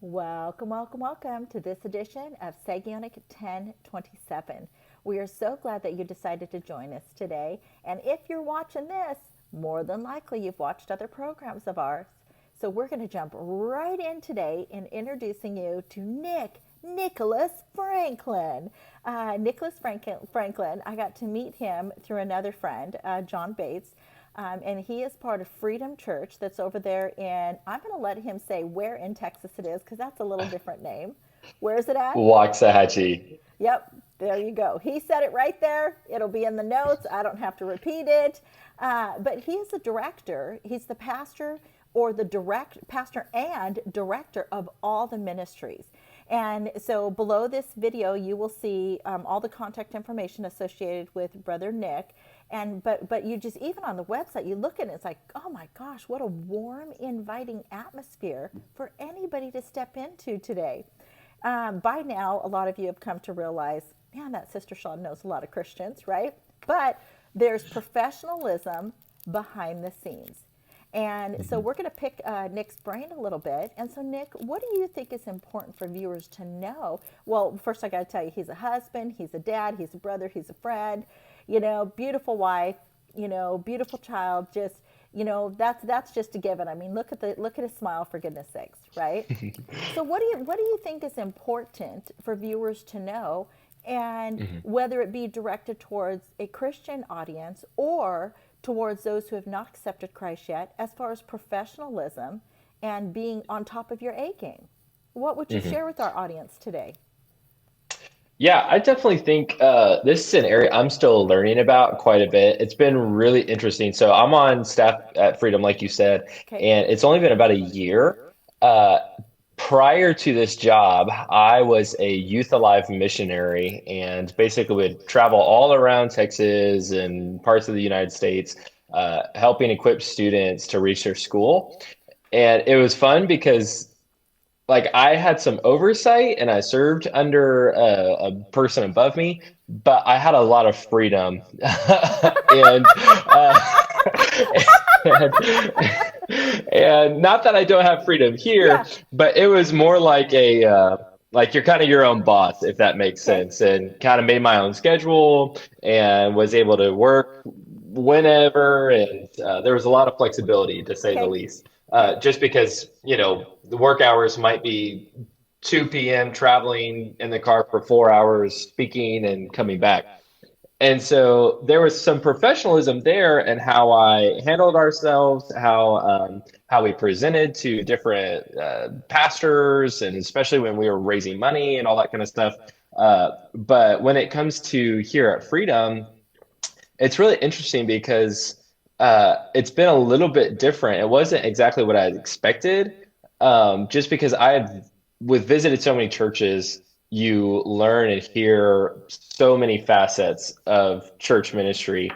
Welcome, welcome, welcome to this edition of Sagionic 1027. We are so glad that you decided to join us today. And if you're watching this, more than likely you've watched other programs of ours. So we're going to jump right in today in introducing you to Nicholas Franklin. Franklin, I got to meet him through another friend, John Bates. And he is part of Freedom Church that's over there in, I'm going to let him say where in Texas it is because that's a little different name. Where is it at? Waxahachie. Yep, there you go. He said it right there. It'll be in the notes. I don't have to repeat it. But he is the director. He's the pastor or the pastor and director of all the ministries. And so below this video, you will see all the contact information associated with Brother Nick. And but you just, even on the website, you look at it, it's like, oh my gosh, what a warm, inviting atmosphere for anybody to step into today. By now, a lot of you have come to realize, man, that Sister Shawn knows a lot of Christians, right? But there's professionalism behind the scenes. And so we're going to pick Nick's brain a little bit. And so, Nick, what do you think is important for viewers to know? Well, first, I got to tell you, he's a husband, he's a dad, he's a brother, he's a friend, beautiful wife, beautiful child. Just, that's just a given. I mean, look at his smile, for goodness sakes, right? So what do you think is important for viewers to know, and whether it be directed towards a Christian audience or towards those who have not accepted Christ yet, as far as professionalism and being on top of your A game? What would you share with our audience today? Yeah, I definitely think this is an area I'm still learning about quite a bit. It's been really interesting. So I'm on staff at Freedom, like you said, Okay. and it's only been about a year. Uh, Prior to this job, I was a Youth Alive missionary and basically would travel all around Texas and parts of the United States, helping equip students to reach their school. And it was fun because like I had some oversight and I served under a person above me, but I had a lot of freedom. and, uh, and and not that I don't have freedom here, Yeah. but it was more like like you're kind of your own boss, if that makes Okay. sense, and kind of made my own schedule and was able to work whenever, and there was a lot of flexibility to say the Okay. least. Okay. Just because, the work hours might be 2 p.m. traveling in the car for 4 hours, speaking and coming back. And so there was some professionalism there and how I handled ourselves, how we presented to different pastors, and especially when we were raising money and all that kind of stuff. But when it comes to here at Freedom, it's really interesting because it's been a little bit different. It wasn't exactly what I had expected, just because I have with visited so many churches, you learn and hear so many facets of church ministry.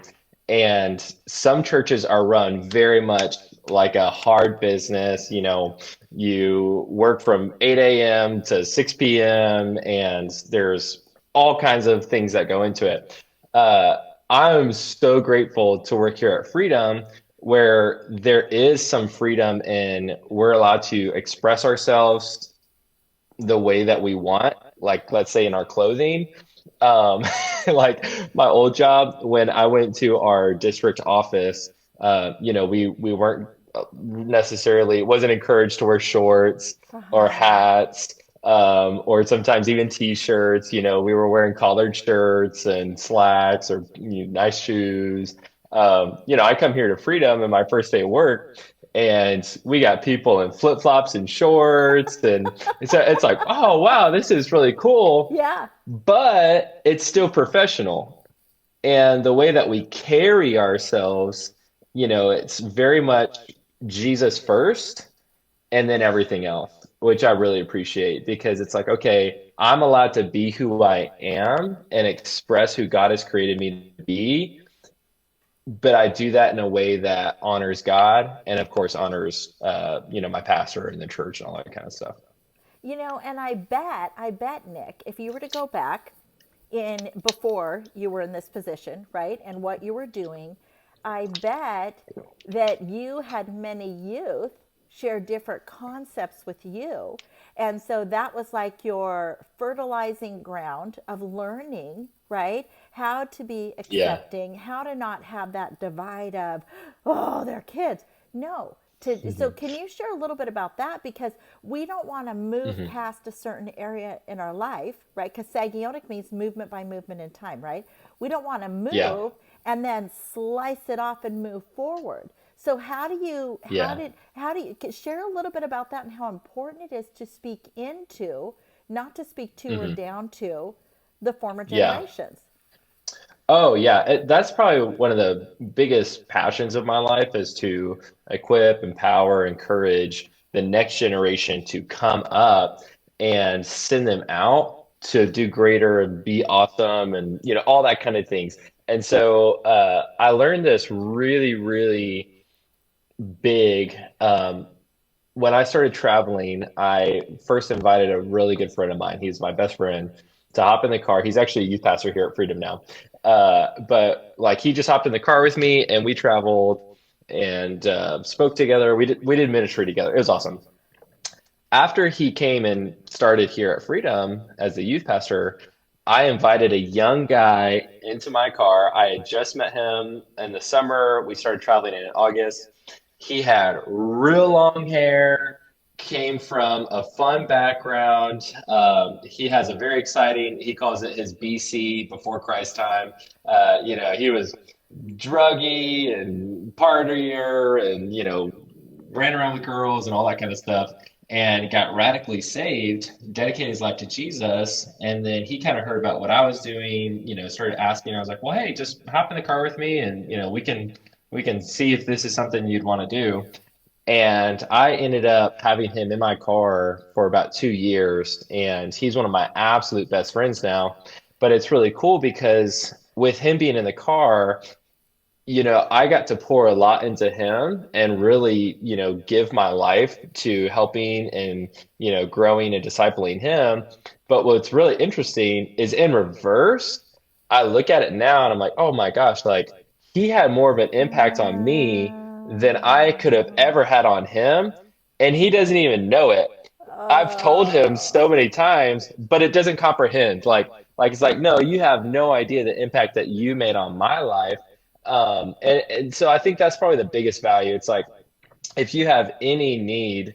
And some churches are run very much like a hard business. You work from 8 a.m. to 6 p.m., and there's all kinds of things that go into it. Uh, I'm so grateful to work here at Freedom, where there is some freedom and we're allowed to express ourselves the way that we want, like let's say in our clothing. Um, like my old job, when I went to our district office, we weren't necessarily wasn't encouraged to wear shorts or Uh-huh. hats, or sometimes even t-shirts. We were wearing collared shirts and slacks or nice shoes. I come here to Freedom in my first day of work, and we got people in flip-flops and shorts, and it's like, oh wow, this is really cool, Yeah. but it's still professional. And the way that we carry ourselves, it's very much Jesus first and then everything else, which I really appreciate because it's like, okay, I'm allowed to be who I am and express who God has created me to be, but I do that in a way that honors God and, of course, honors, my pastor and the church and all that kind of stuff. And I bet, Nick, if you were to go back in before you were in this position, right, and what you were doing, I bet that you had many youth share different concepts with you. And so that was like your fertilizing ground of learning, right? How to be Yeah. accepting, how to not have that divide of, oh, they're kids. No. So Hmm. can you share a little bit about that? Because we don't want to move Hmm. past a certain area in our life, right? Because Sagionic means movement by movement in time, right? We don't want to Yeah. move and then slice it off and move forward. So Yeah. how do you share a little bit about that and how important it is to speak into, not to speak to or Hmm. down to the former Yeah. generations? Oh, yeah. That's probably one of the biggest passions of my life is to equip, empower, encourage the next generation to come up and send them out to do greater and be awesome and, all that kind of things. And so I learned this really, really big. When I started traveling, I first invited a really good friend of mine. He's my best friend to hop in the car. He's actually a youth pastor here at Freedom now. But like he just hopped in the car with me and we traveled and spoke together. We did ministry together. It was awesome. After he came and started here at Freedom as the youth pastor, I invited a young guy into my car. I had just met him in the summer. We started traveling in August. He had real long hair, came from a fun background. He has a very exciting, he calls it his BC, before Christ time. He was druggy and partier and, ran around with girls and all that kind of stuff and got radically saved, dedicated his life to Jesus. And then he kind of heard about what I was doing, started asking. I was like, well, hey, just hop in the car with me and, we can see if this is something you'd want to do. And I ended up having him in my car for about 2 years, and he's one of my absolute best friends now. But it's really cool because with him being in the car, I got to pour a lot into him and really, give my life to helping and, growing and discipling him. But what's really interesting is in reverse, I look at it now and I'm like, oh my gosh, like he had more of an impact on me than I could have ever had on him. And he doesn't even know it. I've told him Oh, so many times, but it doesn't comprehend. Like it's like, no, you have no idea the impact that you made on my life. And so I think that's probably the biggest value. It's like if you have any need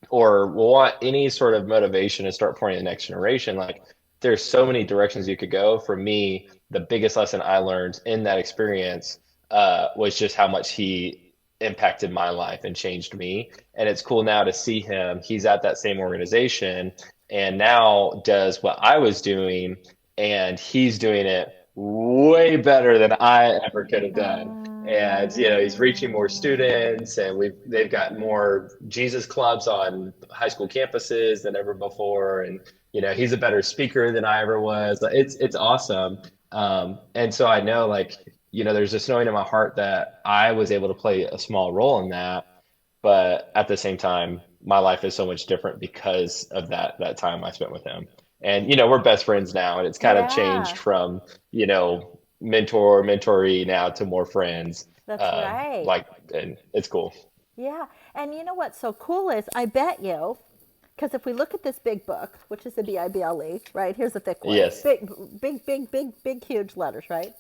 or want any sort of motivation to start pouring the next generation, like there's so many directions you could go. For me, the biggest lesson I learned in that experience was just how much he impacted my life and changed me. And it's cool now to see him. He's at that same organization and now does what I was doing, and he's doing it way better than I ever could have done. And he's reaching more students, and they've got more Jesus clubs on high school campuses than ever before. And he's a better speaker than I ever was. It's awesome. And so I know, like, there's this knowing in my heart that I was able to play a small role in that, but at the same time, my life is so much different because of that time I spent with him. And we're best friends now, and it's kind of changed yeah, from mentoree now to more friends. that's right. Like, and it's cool. Yeah. And you know what's so cool is I bet you, because if we look at this big book, which is the Bible, right? Here's a thick one. Yes. Big, huge letters, right?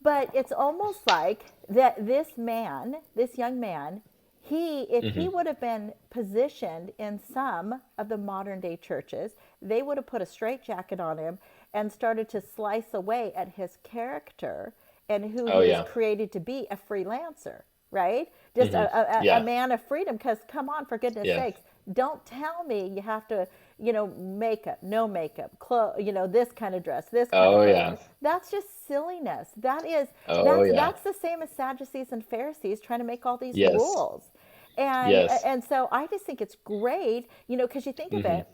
But it's almost like that this man, this young man, if he Hmm. would have been positioned in some of the modern day churches, they would have put a straitjacket on him and started to slice away at his character and who Oh he was yeah. created to be, a freelancer, right? Just Hmm. a Yeah. man of freedom. Because come on, for goodness Yeah. sakes, don't tell me you have to, makeup, no makeup, this kind of dress, this kind of Oh clothing. yeah. That's just silliness. Oh yeah. That's the same as Sadducees and Pharisees trying to make all these Yes. rules. And Yes. and so I just think it's great, because you think of Hmm. it,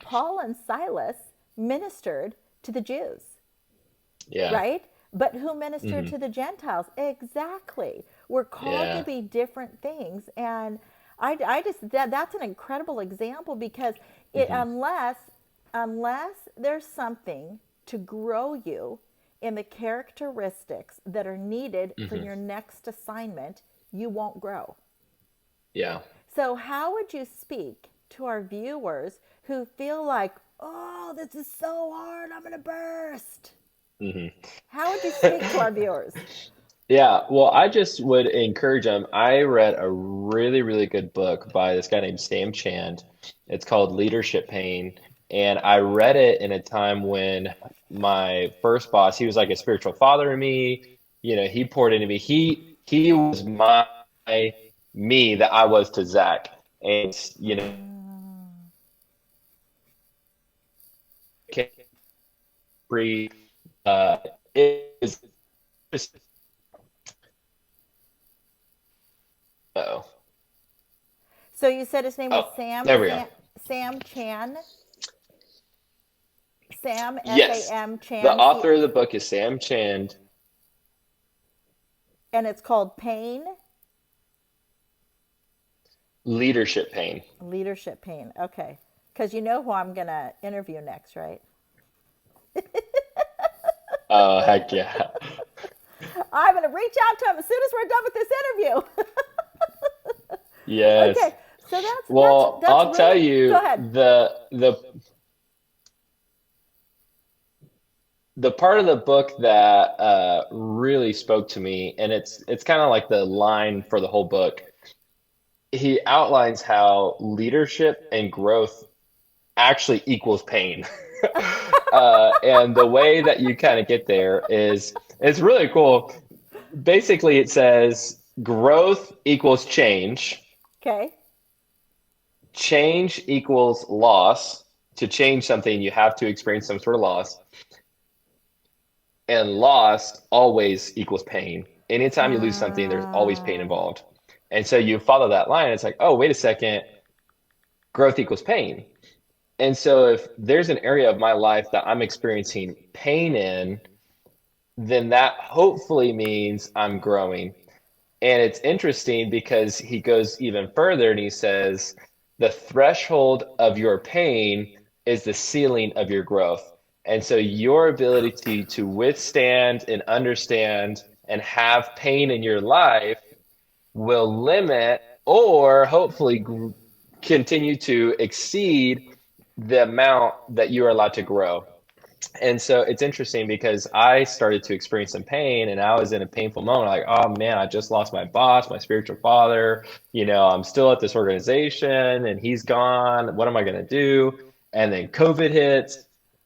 Paul and Silas ministered to the Jews, Yeah. right? But who ministered Hmm. to the Gentiles? Exactly. We're called to Yeah. be different things. And I just, that's an incredible example because Hmm. unless there's something to grow you in the characteristics that are needed for Hmm. your next assignment, you won't grow. Yeah. So, how would you speak to our viewers who feel like, oh, this is so hard, I'm going to burst? Hmm. How would you speak to our viewers? Yeah, well, I just would encourage them. I read a really, really good book by this guy named Sam Chand. It's called Leadership Pain. And I read it in a time when my first boss, he was like a spiritual father to me. He poured into me. He was my me that I was to Zach. And, can't breathe. Uh, it is just, oh, So, you said his name was oh, Sam, there we go. Sam Chan, Sam, Yes, Sam the Chan, author of the book is Sam Chand. and it's called Pain, Leadership Pain. Leadership Pain. Okay. Because you know who I'm going to interview next, right? Oh, heck yeah. I'm going to reach out to him as soon as we're done with this interview. Yes. Okay. So Well, that's I'll tell really, go you ahead. the part of the book that really spoke to me, and it's kind of like the line for the whole book. He outlines how leadership and growth actually equals pain. And the way that you kind of get there is it's really cool. Basically, it says growth equals change. Okay. Change equals loss. To change something, you have to experience some sort of loss. And loss always equals pain. Anytime you lose something, there's always pain Uh, involved. And so you follow that line, it's like, oh, wait a second, growth equals pain. And so if there's an area of my life that I'm experiencing pain in, then that hopefully means I'm growing. And it's interesting because he goes even further and he says, the threshold of your pain is the ceiling of your growth. And so your ability to withstand and understand and have pain in your life will limit or hopefully continue to exceed the amount that you are allowed to grow. And so it's interesting because I started to experience some pain and I was in a painful moment like, oh man, I just lost my boss, my spiritual father. I'm still at this organization and he's gone. What am I going to do? And then COVID hits.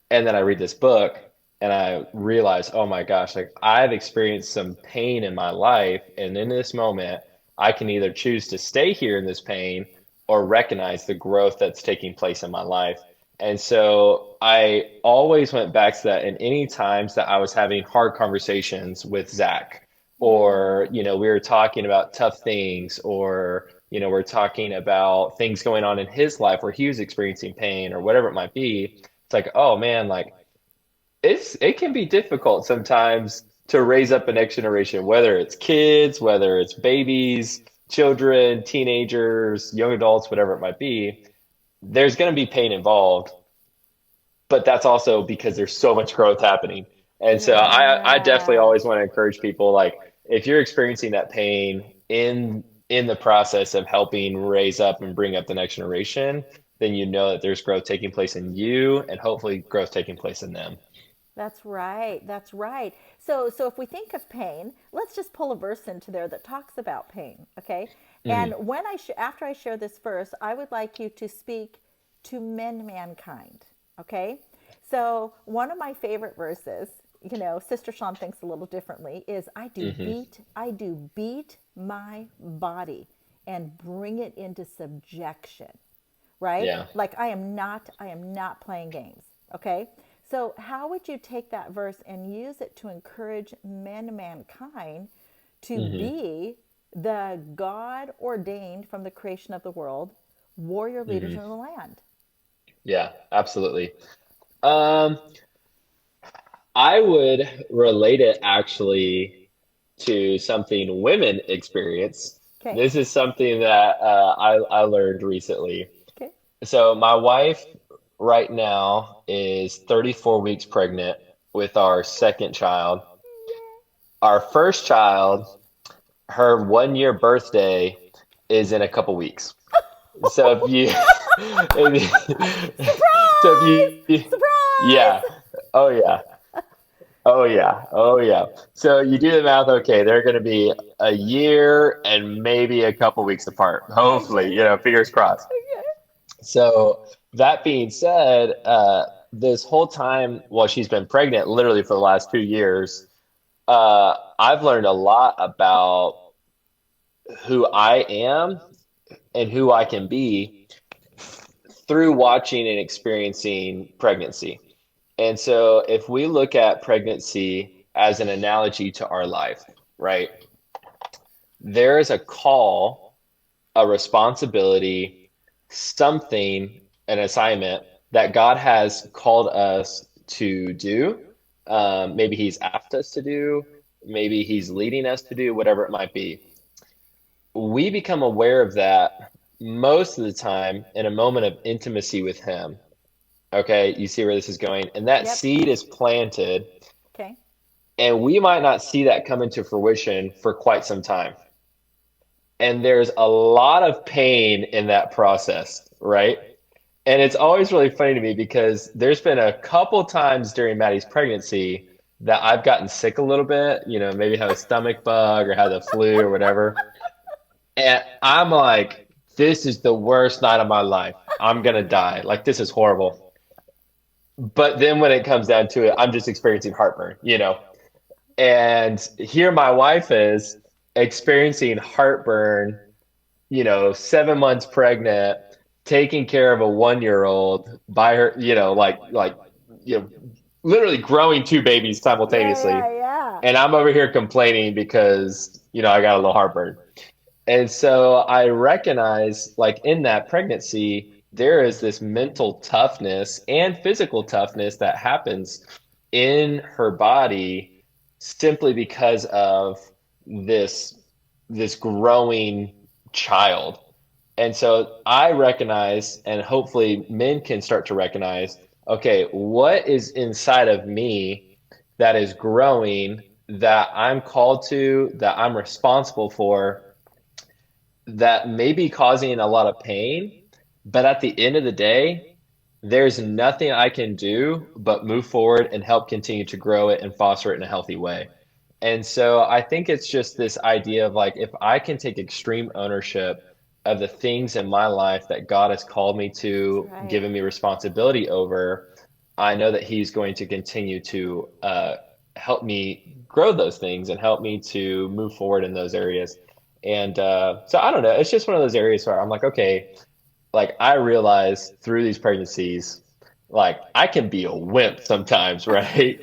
And then I read this book and I realize, oh my gosh, like I've experienced some pain in my life. And in this moment, I can either choose to stay here in this pain or recognize the growth that's taking place in my life. And so I always went back to that in any times that I was having hard conversations with Zach, yeah. or, we were talking about tough things, or, we're talking about things going on in his life where he was experiencing pain or whatever it might be. It's like, oh man, like it can be difficult sometimes to raise up a next generation, whether it's kids, whether it's babies, children, teenagers, young adults, whatever it might be. There's going to be pain involved, but that's also because there's so much growth happening. And so I definitely Yeah. always want to encourage people, like if you're experiencing that pain in the process of helping raise up and bring up the next generation, then you know that there's growth taking place in you and hopefully growth taking place in them. That's right. That's right. So if we think of pain, let's just pull a verse into there that talks about pain, okay? And Hmm. when after I share this verse, I would like you to speak to mankind, okay? So one of my favorite verses, Sister Shawn thinks a little differently, is Hmm. I do beat my body and bring it into subjection, right? Yeah. Like I am not playing games, okay? So how would you take that verse and use it to encourage mankind to Hmm. be the God ordained from the creation of the world warrior leaders Hmm. in the land? Yeah, absolutely. Um, I would relate it actually to something women experience. Okay. This is something that I learned recently. Okay. So my wife right now is 34 weeks pregnant with our second child. Our first child, her 1 year birthday is in a couple weeks. So if you, so if Surprise! you, yeah, Surprise! oh yeah, oh yeah, oh yeah. So you do the math, okay, they're going to be a year and maybe a couple weeks apart. Hopefully, Okay. fingers crossed. Okay. So that being said, this whole time while she's been pregnant, literally for the last 2 years, I've learned a lot about who I am and who I can be through watching and experiencing pregnancy. And so if we look at pregnancy as an analogy to our life, right, there is a call, a responsibility, something, an assignment that God has called us to do. Maybe He's asked us to do, maybe He's leading us to do, whatever it might be. We become aware of that most of the time in a moment of intimacy with Him. Okay, you see where this is going? And that Yep. seed is planted, Okay. and we might not see that come into fruition for quite some time. And there's a lot of pain in that process, right? And it's always really funny to me because there's been a couple times during Maddie's pregnancy that I've gotten sick a little bit, maybe have a stomach bug or have the flu or whatever. And I'm like, this is the worst night of my life. I'm gonna die. Like, this is horrible. But then when it comes down to it, I'm just experiencing heartburn. And here my wife is experiencing heartburn, 7 months pregnant, taking care of a 1 year old by her, you know, literally growing two babies Yeah, simultaneously. yeah, yeah. And I'm over here complaining because, I got a little heartburn. And so I recognize, like, in that pregnancy, there is this mental toughness and physical toughness that happens in her body simply because of this this growing child. And so I recognize, and hopefully men can start to recognize, okay, what is inside of me that is growing, that I'm called to, that I'm responsible for, that may be causing a lot of pain, but at the end of the day, there's nothing I can do but move forward and help continue to grow it and foster it in a healthy way. And so I think it's just this idea of, like, if I can take extreme ownership of the things in my life that God has called me That's to, right. given me responsibility over, I know that He's going to continue to help me grow those things and help me to move forward in those areas. And so I don't know. It's just one of those areas where I'm like, okay, like, I realize through these pregnancies, like, I can be a wimp sometimes, right?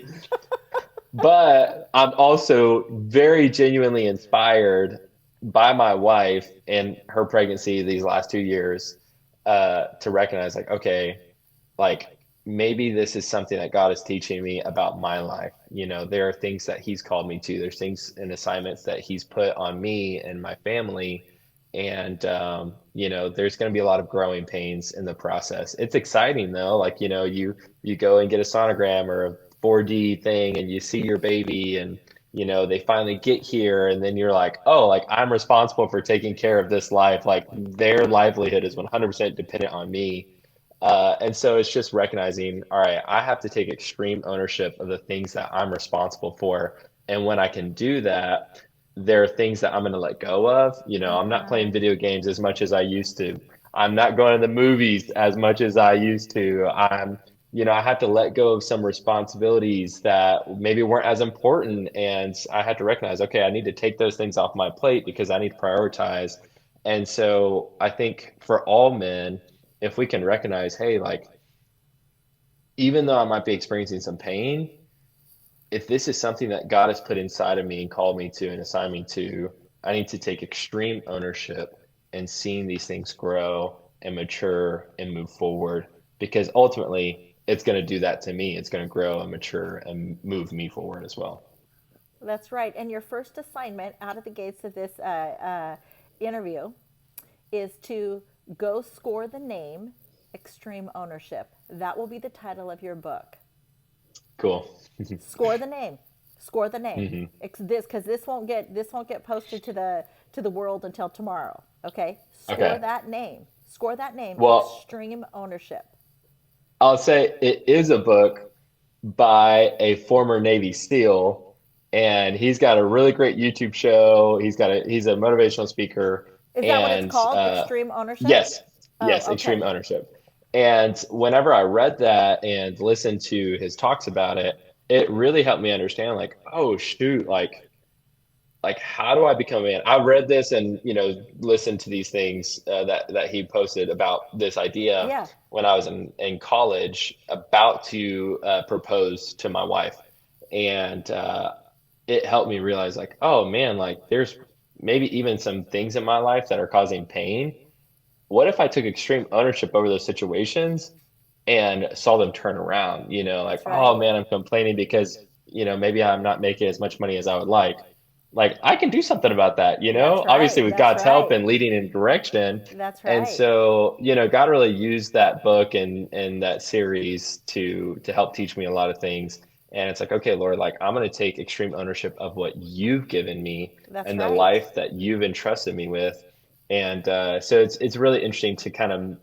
But I'm also very genuinely inspired by my wife and her pregnancy these last 2 years, to recognize, like, okay, like, maybe this is something that God is teaching me about my life. There are things that He's called me to. There's things and assignments that He's put on me and my family. And, there's going to be a lot of growing pains in the process. It's exciting though. Like, you go and get a sonogram or a 4D thing and you see your baby, and, they finally get here, and then you're like, oh, like, I'm responsible for taking care of this life. Like, their livelihood is 100% dependent on me. And so it's just recognizing, all right, I have to take extreme ownership of the things that I'm responsible for. And when I can do that, there are things that I'm going to let go of. I'm not playing Uh-huh. video games as much as I used to. I'm not going to the movies as much as I used to. I have to let go of some responsibilities that maybe weren't as important. And I have to recognize, okay, I need to take those things off my plate because I need to prioritize. And so I think for all men, if we can recognize, hey, like, even though I might be experiencing some pain, if this is something that God has put inside of me and called me to and assigned me to, I need to take extreme ownership and seeing these things grow and mature and move forward, because ultimately it's going to do that to me. It's going to grow and mature and move me forward as well. That's right. And your first assignment out of the gates of this interview is to go score the name Extreme Ownership. That will be the title of your book. Cool. Score the name. Score the name. Hmm. This, because this won't get posted to the world until tomorrow. Okay, score Okay. that name. Score that name. Well, Extreme Ownership. I'll say it is a book by a former Navy SEAL, and he's got a really great YouTube show. He's a motivational speaker, Is that what it's and called? Extreme Ownership? yes, yes, Oh, extreme okay. ownership. And whenever I read that and listened to his talks about it, it really helped me understand, like, oh shoot, like how do I become a man? I read this and listened to these things that he posted about this idea Yeah, when I was in college, about to propose to my wife, and it helped me realize, like, oh man, like there's maybe even some things in my life that are causing pain. What if I took extreme ownership over those situations and saw them turn around? Like, that's oh right. man, I'm complaining because maybe I'm not making as much money as I would like I can do something about that, That's obviously right. with That's God's help right. and leading in direction. That's And right. so, God really used that book and that series to help teach me a lot of things. And it's like, okay, Lord, like I'm going to take extreme ownership of what you've given me That's and the right. life that you've entrusted me with. And so it's really interesting to kind of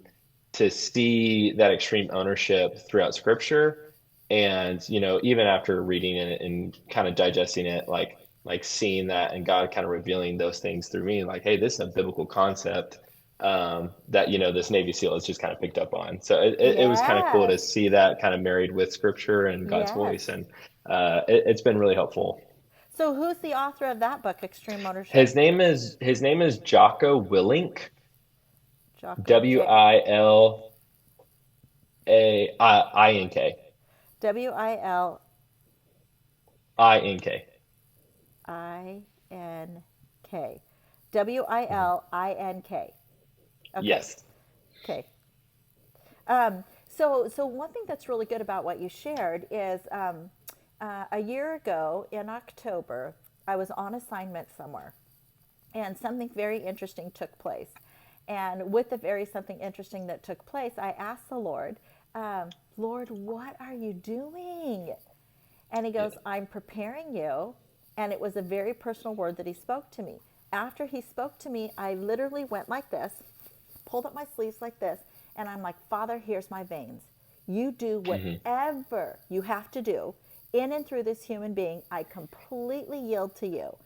to see that extreme ownership throughout Scripture, and even after reading it and kind of digesting it, like seeing that and God kind of revealing those things through me, like, hey, this is a biblical concept that this Navy SEAL has just kind of picked up on. So it was kind of cool to Yes. see that kind of married with Scripture and God's voice, Yes. and it's been really helpful. So who's the author of that book, Extreme Ownership? His name is Jocko Willink, Jocko W J I L A I N K. W I L INK. I N K. Willink. Okay. Yes. Okay. So one thing that's really good about what you shared is a year ago in October, I was on assignment somewhere, and something very interesting took place. And with the very something interesting that took place, I asked the Lord, Lord, what are you doing? And he Yeah. goes, I'm preparing you. And it was a very personal word that he spoke to me. After he spoke to me, I literally went like this, pulled up my sleeves like this, and I'm like, Father, here's my veins. You do Hmm. whatever you have to do in and through this human being. I completely yield to you.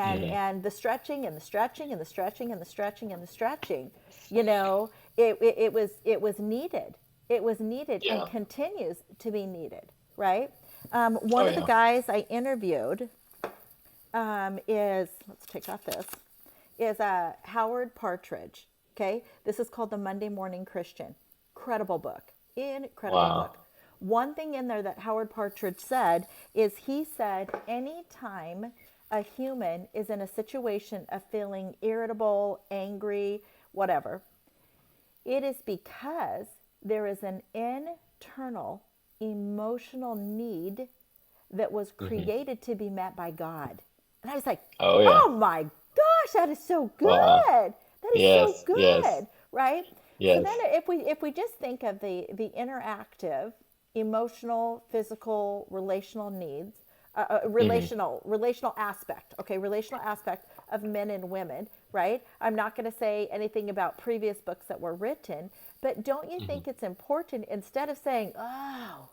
Hmm. And the stretching and the stretching and the stretching and the stretching and the stretching, you know, it was needed. It was needed and Yeah. continues to be needed, right? One Oh of the yeah. guys I interviewed is, let's take off this, is Howard Partridge. Okay, this is called The Monday Morning Christian. Incredible book. Incredible book. Wow. One thing in there that Howard Partridge said is he said, anytime a human is in a situation of feeling irritable, angry, whatever, it is because there is an internal emotional need that was Hmm. created to be met by God. And I was like, Oh yeah. oh my gosh, that is so good. Wow. That is so Yes. Yes. good, right? So then Yes. if we just think of the interactive, emotional, physical, relational needs, Hmm. relational aspect, okay, relational aspect of men and women, right? I'm not going to say anything about previous books that were written, but don't you Hmm. think it's important, instead of saying, oh,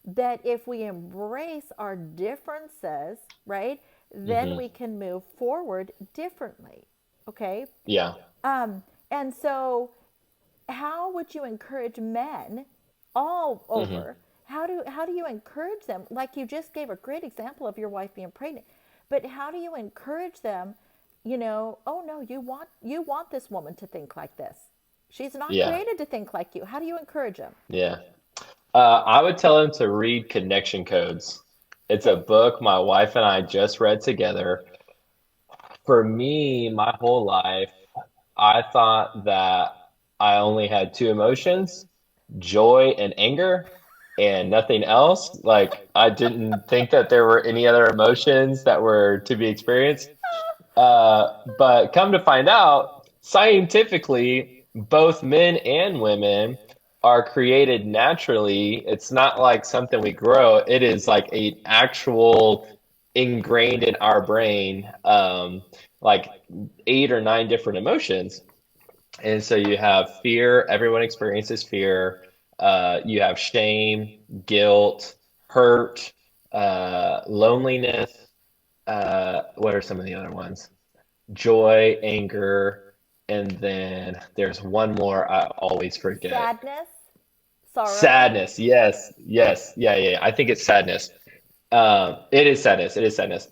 that if we embrace our differences, right, then Hmm. we can move forward differently. Okay. Yeah. And so, how would you encourage men all Hmm. over? How do you encourage them? Like you just gave a great example of your wife being pregnant, but how do you encourage them? Oh no, you want this woman to think like this. She's not Yeah. created to think like you. How do you encourage them? Yeah. I would tell him to read Connection Codes. It's a Okay. book my wife and I just read together. For me, my whole life, I thought that I only had two emotions, joy and anger, and nothing else. Like, I didn't think that there were any other emotions that were to be experienced. But come to find out, scientifically, both men and women are created naturally. It's not like something we grow. It is like an actual ingrained in our brain, like 8 or 9 different emotions. And so you have fear, everyone experiences fear. You have shame, guilt, hurt, loneliness. What are some of the other ones? Joy, anger, and then there's one more I always forget. Sadness, sorrow. Sadness. Yes, yes, yeah, yeah, yeah. I think it's sadness. It is sadness. It is sadness.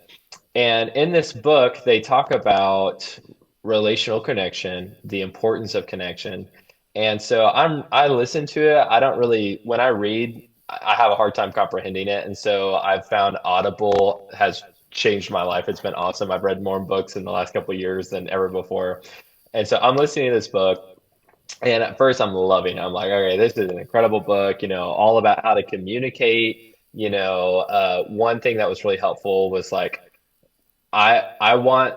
And in this book, they talk about relational connection, the importance of connection. And so I listen to it. I don't really, when I read, I have a hard time comprehending it. And so I've found Audible has changed my life. It's been awesome. I've read more books in the last couple of years than ever before. And so I'm listening to this book. And at first, I'm loving it. I'm like, okay, this is an incredible book, all about how to communicate. One thing that was really helpful was like, I want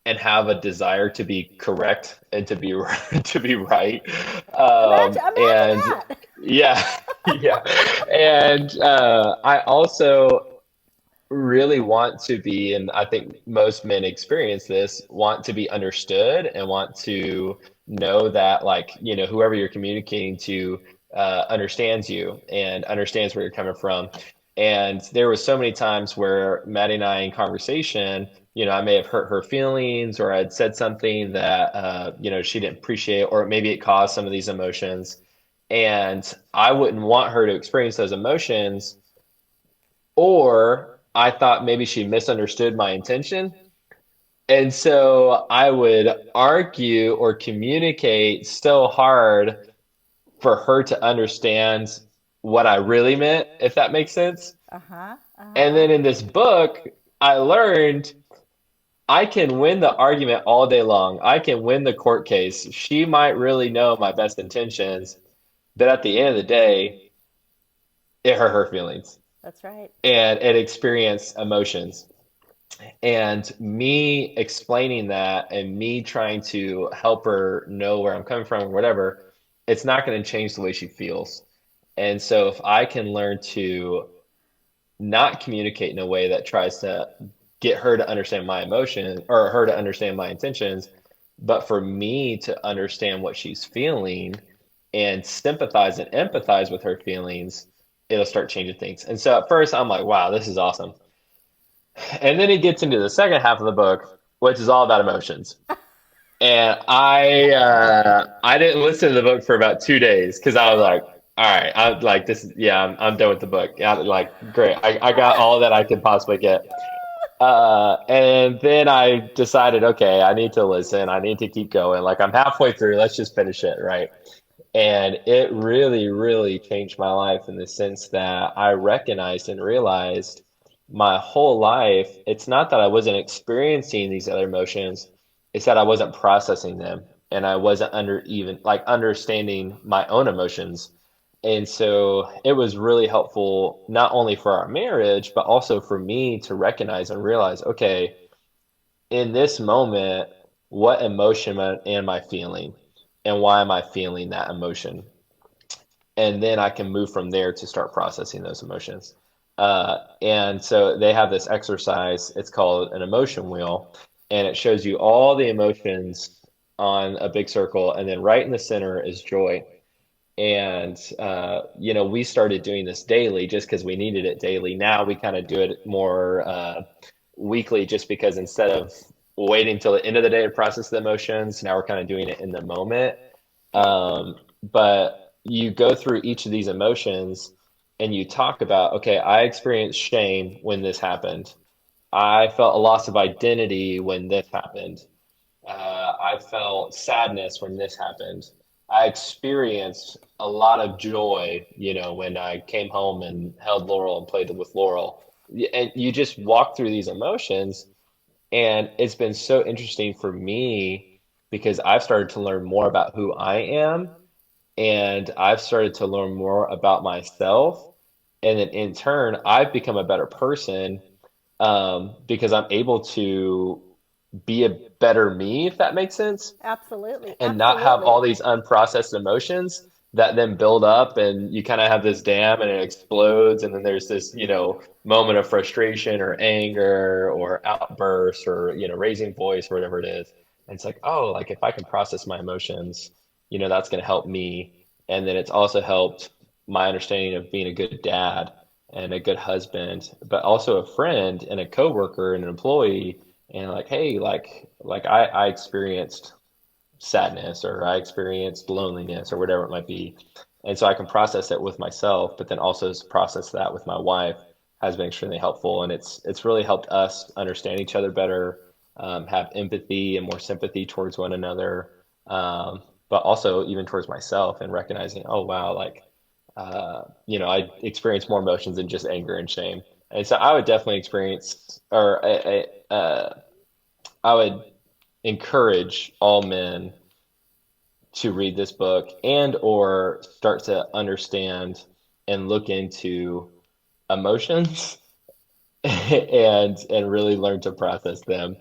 and have a desire to be correct and to be to be right. Imagine And that. yeah, yeah. And I also really want to be, and I think most men experience this, want to be understood and want to know that, like, whoever you're communicating to understands you and understands where you're coming from. And there was so many times where Maddie and I in conversation, I may have hurt her feelings or I'd said something that, she didn't appreciate, or maybe it caused some of these emotions. And I wouldn't want her to experience those emotions, or I thought maybe she misunderstood my intention. And so I would argue or communicate so hard for her to understand what I really meant, if that makes sense. Uh-huh. And Uh-huh. then in this book, I learned I can win the argument all day long. I can win the court case. She might really know my best intentions, but at the end of the day, it hurt her feelings That's right. and it experienced emotions. And me explaining that and me trying to help her know where I'm coming from or whatever, it's not going to change the way she feels. And so if I can learn to not communicate in a way that tries to get her to understand my emotion or her to understand my intentions, but for me to understand what she's feeling and sympathize and empathize with her feelings, it'll start changing things. And so at first I'm like, wow, this is awesome. And then he gets into the second half of the book, which is all about emotions. And I didn't listen to the book for about 2 days because I was like, all right, I'm like this. Yeah, I'm done with the book. Yeah, like great, I got all that I could possibly get. And then I decided, okay, I need to listen. I need to keep going. Like I'm halfway through. Let's just finish it, right? And it really, really changed my life in the sense that I recognized and realized my whole life, it's not that I wasn't experiencing these other emotions, it's that I wasn't processing them and I wasn't even like understanding my own emotions. And so it was really helpful, not only for our marriage, but also for me to recognize and realize, okay, in this moment, what emotion am I feeling? And why am I feeling that emotion? And then I can move from there to start processing those emotions. And so they have this exercise, it's called an emotion wheel, and it shows you all the emotions on a big circle, and then right in the center is joy. And we started doing this daily just because we needed it daily. Now we kind of do it more weekly, just because instead of waiting till the end of the day to process the emotions, now we're kind of doing it in the moment. Okay. But you go through each of these emotions and you talk about, okay, I experienced shame when this happened. I felt a loss of identity when this happened. I felt sadness when this happened. I experienced a lot of joy, when I came home and held Laurel and played with Laurel. And you just walk through these emotions, and it's been so interesting for me because I've started to learn more about who I am, and I've started to learn more about myself. And then in turn, I've become a better person because I'm able to be a better me, if that makes sense, Absolutely. and not have all Absolutely. these unprocessed emotions that then build up, and you kind of have this dam and it explodes, and then there's this, moment of frustration or anger or outburst or, raising voice or whatever it is. And it's like, oh, like if I can process my emotions, that's going to help me. And then it's also helped my understanding of being a good dad and a good husband, but also a friend and a coworker and an employee. And like, hey, I experienced sadness, or I experienced loneliness, or whatever it might be. And so I can process it with myself, but then also process that with my wife has been extremely helpful. And it's really helped us understand each other better, have empathy and more sympathy towards one another, but also even towards myself, and recognizing, oh, wow, I experience more emotions than just anger and shame. And so I would definitely experience, or I would encourage all men to read this book and or start to understand and look into emotions and really learn to process them.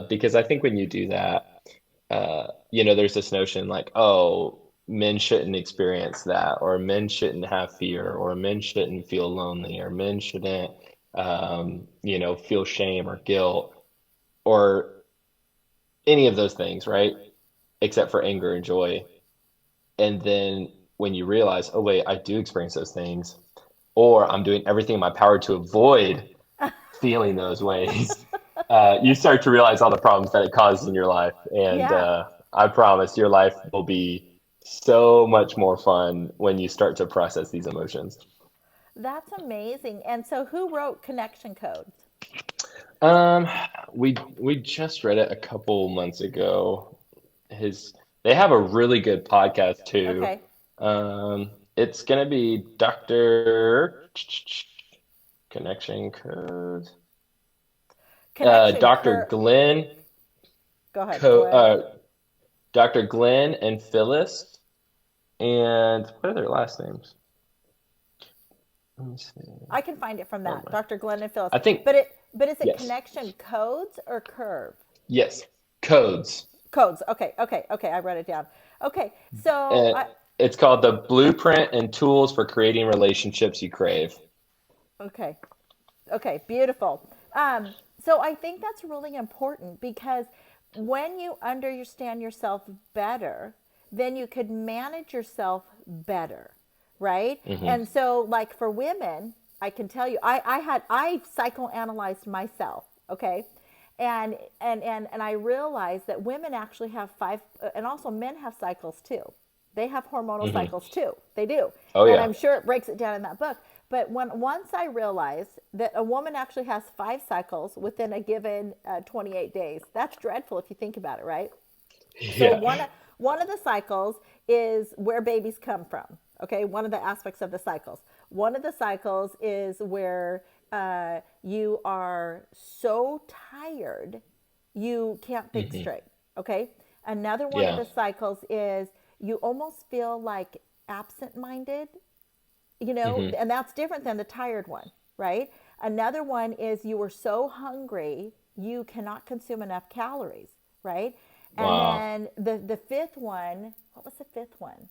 Because I think when you do that, there's this notion like, oh, men shouldn't experience that, or men shouldn't have fear, or men shouldn't feel lonely, or men shouldn't, feel shame or guilt, or any of those things, right? Except for anger and joy. And then when you realize, oh, wait, I do experience those things, or I'm doing everything in my power to avoid feeling those ways, you start to realize all the problems that it causes in your life. And Yeah, I promise your life will be so much more fun when you start to process these emotions. that's amazing. And so, who wrote Connection Codes? Um, we just read it a couple months ago. His They have a really good podcast too. Okay, It's gonna be Dr. Connection Code. Connection Dr. Cur. Glenn Go ahead. Go Co ahead. Dr. Glenn and Phyllis, and what are their last names? Let me see. I can find it from Oh that, my. Dr. Glenn and Phyllis. I think But is it yes. Connection Codes or Curve? Yes. Codes. Codes. Okay, okay, okay. I wrote it down. Okay, so And it's called The Blueprint and Tools for Creating Relationships You Crave. okay, okay, beautiful. So I think that's really important because when you understand yourself better, then you could manage yourself better, right? Hmm. And so, like for women, I can tell you, I psychoanalyzed myself, okay, and I realized that women actually have five, and also men have cycles too. They have hormonal Hmm. cycles too. They do. Oh And yeah. I'm sure it breaks it down in that book. But once I realized that a woman actually has 5 cycles within a given 28 days, that's dreadful if you think about it, right? So Yeah. one of the cycles is where babies come from. Okay, one of the aspects of the cycles. One of the cycles is where you are so tired you can't think Hmm. straight. Okay, another one of Yeah. the cycles is you almost feel like absent-minded, Hmm. and that's different than the tired one, right? Another one is you are so hungry you cannot consume enough calories, right? And Wow. then the fifth one, what was the fifth one?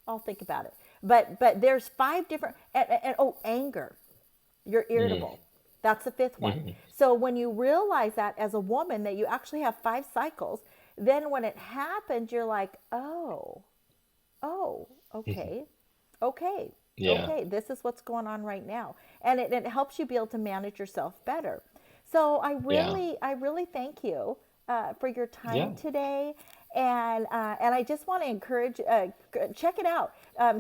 I'll think about it. But there's 5 different, and oh, anger. You're irritable. That's the fifth one. Hmm. So when you realize that as a woman that you actually have 5 cycles, then when it happens, you're like, oh, okay, okay, Yeah. okay, this is what's going on right now. And it helps you be able to manage yourself better. So Yeah. I really thank you for your time Yeah. today. And I just want to encourage, check it out.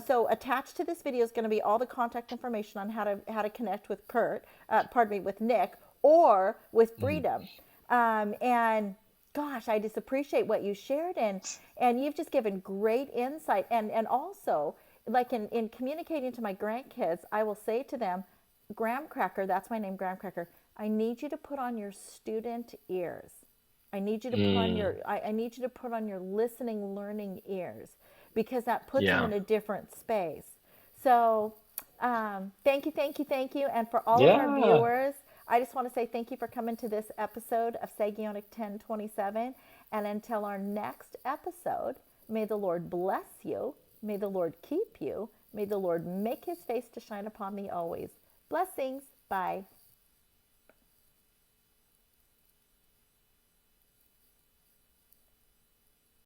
So attached to this video is going to be all the contact information on how to connect with with Nick, or with Hmm. Freedom. And gosh, I just appreciate what you shared, and you've just given great insight. And also, like in communicating to my grandkids, I will say to them, Graham Cracker, that's my name, Graham Cracker, I need you to put on your student ears. I need you to put on Mm. your I need you to put on your listening, learning ears, because that puts them Yeah. in a different space. So thank you, thank you, thank you. And for all of our Yeah. viewers, I just want to say thank you for coming to this episode of Sagionic 1027. And until our next episode, May the Lord bless you. May the Lord keep you. May the Lord make his face to shine upon thee always. Blessings. Bye.